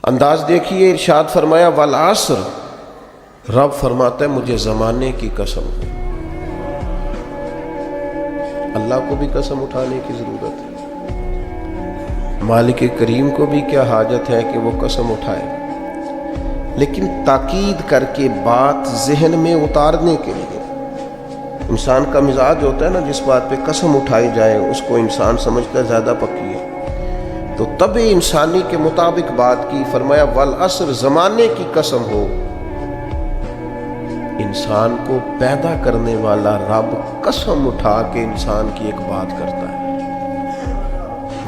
انداز دیکھیے، ارشاد فرمایا والعصر، رب فرماتا ہے مجھے زمانے کی قسم ہے۔ اللہ کو بھی قسم اٹھانے کی ضرورت ہے، مالک کریم کو بھی کیا حاجت ہے کہ وہ قسم اٹھائے، لیکن تاکید کر کے بات ذہن میں اتارنے کے لیے۔ انسان کا مزاج ہوتا ہے نا، جس بات پہ قسم اٹھائی جائے اس کو انسان سمجھتا ہے زیادہ پکی ہے، تو طبع انسانی کے مطابق بات کی۔ فرمایا والعصر، زمانے کی قسم ہو۔ انسان کو پیدا کرنے والا رب قسم اٹھا کے انسان کی ایک بات کرتا ہے،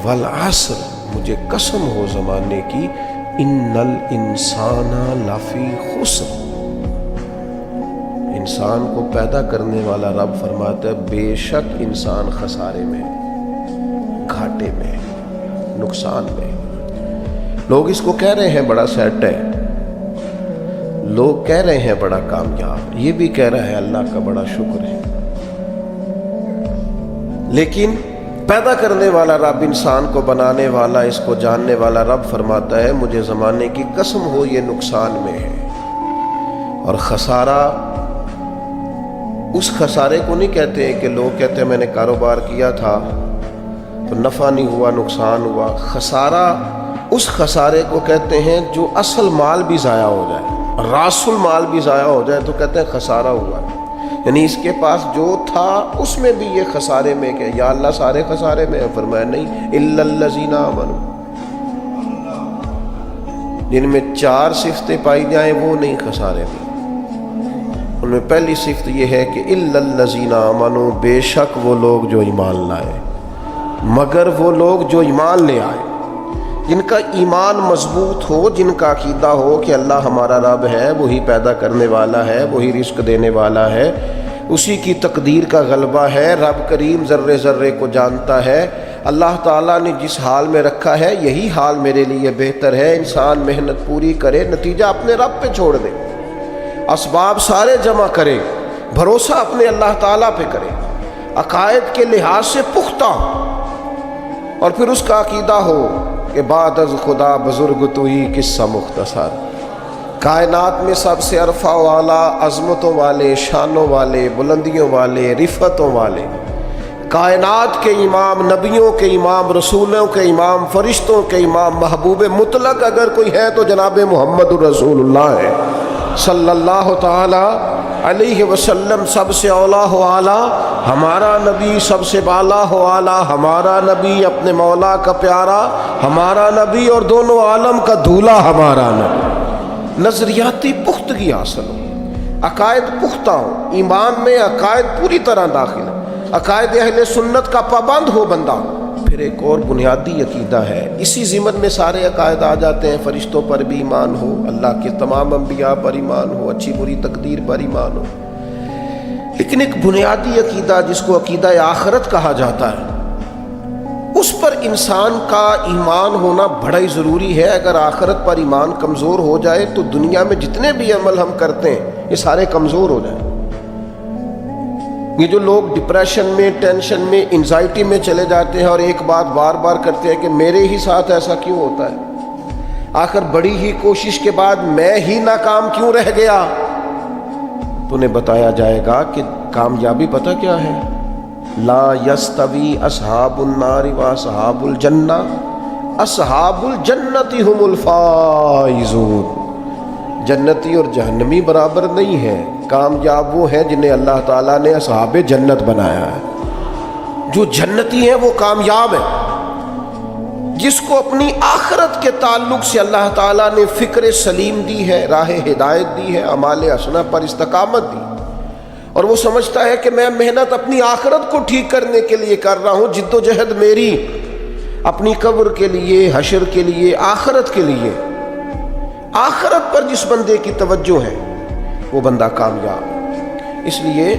والعصر، مجھے قسم ہو زمانے کی، ان الانسان لفی خسر۔ انسان کو پیدا کرنے والا رب فرماتا ہے بے شک انسان خسارے میں، گھاٹے میں، نقصان میں۔ لوگ اس کو کہہ رہے ہیں بڑا سیٹ ہے، لوگ کہہ رہے ہیں بڑا کامیاب، یہ بھی کہہ رہا ہے اللہ کا بڑا شکر ہے، لیکن پیدا کرنے والا رب، انسان کو بنانے والا، اس کو جاننے والا رب فرماتا ہے مجھے زمانے کی قسم ہو یہ نقصان میں ہے۔ اور خسارہ اس خسارے کو نہیں کہتے کہ لوگ کہتے ہیں میں نے کاروبار کیا تھا تو نفع نہیں ہوا، نقصان ہوا۔ خسارہ اس خسارے کو کہتے ہیں جو اصل مال بھی ضائع ہو جائے، راس المال بھی ضائع ہو جائے تو کہتے ہیں خسارہ ہوا ہے، یعنی اس کے پاس جو تھا اس میں بھی یہ خسارے میں کہ یا اللہ سارے خسارے میں ہے؟ فرمایا نہیں، الا الذین آمنوا، جن میں 4 صفتیں پائی جائیں وہ نہیں خسارے میں۔ ان میں پہلی صفت یہ ہے کہ الا الذین آمنوا، بے شک وہ لوگ جو ایمان لائے، مگر وہ لوگ جو ایمان لے آئے، جن کا ایمان مضبوط ہو، جن کا عقیدہ ہو کہ اللہ ہمارا رب ہے، وہی پیدا کرنے والا ہے، وہی رزق دینے والا ہے، اسی کی تقدیر کا غلبہ ہے، رب کریم ذرے ذرے کو جانتا ہے، اللہ تعالیٰ نے جس حال میں رکھا ہے یہی حال میرے لیے بہتر ہے۔ انسان محنت پوری کرے، نتیجہ اپنے رب پہ چھوڑ دے، اسباب سارے جمع کرے، بھروسہ اپنے اللہ تعالیٰ پہ کرے، عقائد کے لحاظ سے پختہ، اور پھر اس کا عقیدہ ہو کہ بعد از خدا بزرگ تو ہی قصہ مختصر۔ کائنات میں سب سے عرفہ والا، عظمتوں والے، شانوں والے، بلندیوں والے، رفتوں والے، کائنات کے امام، نبیوں کے امام، رسولوں کے امام، فرشتوں کے امام، محبوب مطلق اگر کوئی ہے تو جناب محمد رسول اللہ ہے صلی اللہ تعالی علیہ وسلم۔ سب سے اولا ہو اعلیٰ ہمارا نبی، سب سے بالا ہو اعلیٰ ہمارا نبی، اپنے مولا کا پیارا ہمارا نبی، اور دونوں عالم کا دھولا ہمارا نبی۔ نظریاتی پختگی حاصل ہو، عقائد پختہ ہو، ایمان میں عقائد پوری طرح داخل ہے، عقائد اہل سنت کا پابند ہو بندہ۔ پھر ایک اور بنیادی عقیدہ ہے، اسی ضمن میں سارے عقائد آ جاتے ہیں، فرشتوں پر بھی ایمان ہو، اللہ کے تمام انبیاء پر ایمان ہو، اچھی بری تقدیر پر ایمان ہو، لیکن ایک بنیادی عقیدہ جس کو عقیدہ آخرت کہا جاتا ہے، اس پر انسان کا ایمان ہونا بڑا ہی ضروری ہے۔ اگر آخرت پر ایمان کمزور ہو جائے تو دنیا میں جتنے بھی عمل ہم کرتے ہیں یہ سارے کمزور ہو جائیں۔ یہ جو لوگ ڈپریشن میں، ٹینشن میں، انزائٹی میں چلے جاتے ہیں اور ایک بات بار بار کرتے ہیں کہ میرے ہی ساتھ ایسا کیوں ہوتا ہے، آخر بڑی ہی کوشش کے بعد میں ہی ناکام کیوں رہ گیا، تو انہیں بتایا جائے گا کہ کامیابی پتہ کیا ہے؟ لا یستوی اصحاب النار و اصحاب الجنہ، اصحاب الجنت هم الفائزون۔ جنتی اور جہنمی برابر نہیں ہے، کامیاب وہ ہیں جنہیں اللہ تعالیٰ نے اصحاب جنت بنایا ہے۔ جو جنتی ہیں وہ کامیاب ہیں، جس کو اپنی آخرت کے تعلق سے اللہ تعالیٰ نے فکر سلیم دی ہے، راہ ہدایت دی ہے، اعمال حسنہ پر استقامت دی، اور وہ سمجھتا ہے کہ میں محنت اپنی آخرت کو ٹھیک کرنے کے لیے کر رہا ہوں، جد و جہد میری اپنی قبر کے لیے، حشر کے لیے، آخرت کے لیے۔ آخرت پر جس بندے کی توجہ ہے وہ بندہ کامیاب۔ اس لیے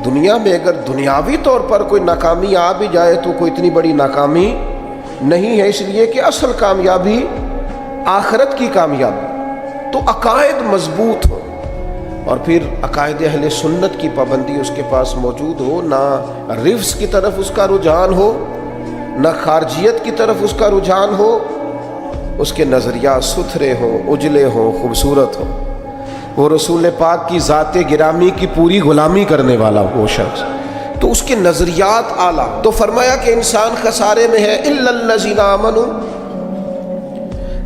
دنیا میں اگر دنیاوی طور پر کوئی ناکامی آ بھی جائے تو کوئی اتنی بڑی ناکامی نہیں ہے، اس لیے کہ اصل کامیابی آخرت کی کامیابی۔ تو عقائد مضبوط ہو، اور پھر عقائد اہل سنت کی پابندی اس کے پاس موجود ہو، نہ رفض کی طرف اس کا رجحان ہو، نہ خارجیت کی طرف اس کا رجحان ہو، اس کے نظریات ستھرے ہوں، اجلے ہوں، خوبصورت ہوں، وہ رسول پاک کی ذات گرامی کی پوری غلامی کرنے والا وہ شخص، تو اس کے نظریات اعلیٰ. تو فرمایا کہ انسان خسارے میں ہے الا الذین آمنوا،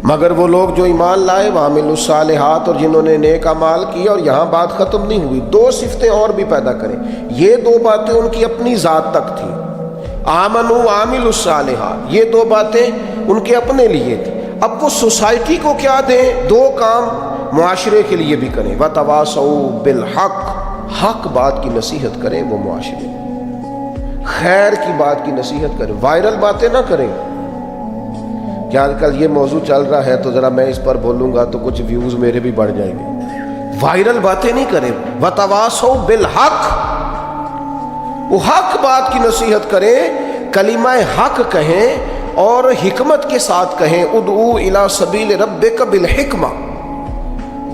مگر وہ لوگ جو ایمان لائے، وعملوا الصالحات، اور جنہوں نے نیک اعمال کیے. اور یہاں بات ختم نہیں ہوئی، دو صفتیں اور بھی پیدا کریں. یہ دو باتیں ان کی اپنی ذات تک تھیں، آمنوا وعملوا الصالحات، یہ دو باتیں ان کے اپنے لیے تھیں. اب وہ سوسائٹی کو کیا دیں؟ دو کام معاشرے کے لیے بھی کریں. وتواصوا بالحق، حق بات کی نصیحت کریں وہ معاشرے، خیر کی بات کی نصیحت کریں، وائرل باتیں نہ کریں. کہ آج کل یہ موضوع چل رہا ہے تو ذرا میں اس پر بولوں گا تو کچھ ویوز میرے بھی بڑھ جائیں گے. وائرل باتیں نہیں کریں. وتواصوا بالحق، وہ حق بات کی نصیحت کریں، کلمہ حق کہیں اور حکمت کے ساتھ کہیں. ادعو الی سبیل ربک بالحکمہ،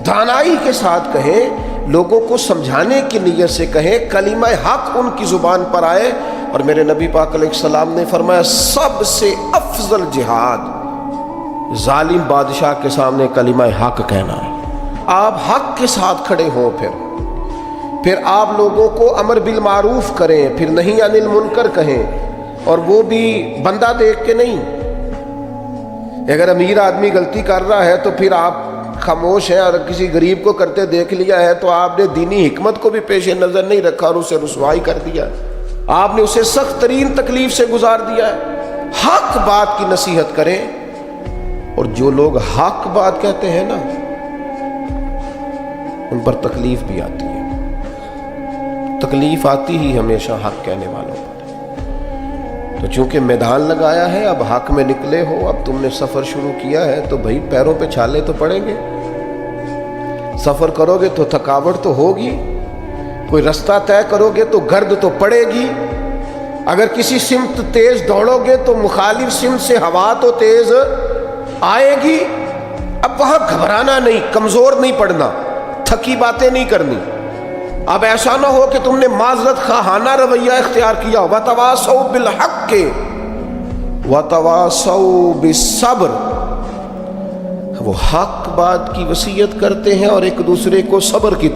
دانائی کے ساتھ کہیں، لوگوں کو سمجھانے کی نیت سے کہیں، کلمہ حق ان کی زبان پر آئے. اور میرے نبی پاک علیہ السلام نے فرمایا سب سے افضل جہاد ظالم بادشاہ کے سامنے کلمہ حق کہنا ہے. آپ حق کے ساتھ کھڑے ہوں، پھر آپ لوگوں کو امر بالمعروف کریں، پھر نہی عن المنکر کہیں، اور وہ بھی بندہ دیکھ کے نہیں. اگر امیر آدمی غلطی کر رہا ہے تو پھر آپ خاموش ہیں، اور کسی غریب کو کرتے دیکھ لیا ہے تو آپ نے دینی حکمت کو بھی پیش نظر نہیں رکھا اور اسے رسوائی کر دیا، آپ نے اسے سخت ترین تکلیف سے گزار دیا ہے. حق بات کی نصیحت کریں. اور جو لوگ حق بات کہتے ہیں نا، ان پر تکلیف بھی آتی ہے. تکلیف آتی ہی ہمیشہ حق کہنے والوں پر. تو چونکہ میدان لگایا ہے، اب حق میں نکلے ہو، اب تم نے سفر شروع کیا ہے تو بھائی پیروں پہ چھالے تو پڑیں گے. سفر کرو گے تو تھکاوٹ تو ہوگی، کوئی رستہ طے کرو گے تو گرد تو پڑے گی. اگر کسی سمت تیز دوڑو گے تو مخالف سمت سے ہوا تو تیز آئے گی. اب وہاں گھبرانا نہیں، کمزور نہیں پڑنا، تھکی باتیں نہیں کرنی. اب ایسا نہ ہو کہ تم نے معذرت خواہانہ رویہ اختیار کیا. وتواصوا بالحق وتواصوا بالصبر، وہ حق بات کی وصیت کرتے ہیں اور ایک دوسرے کو صبر کی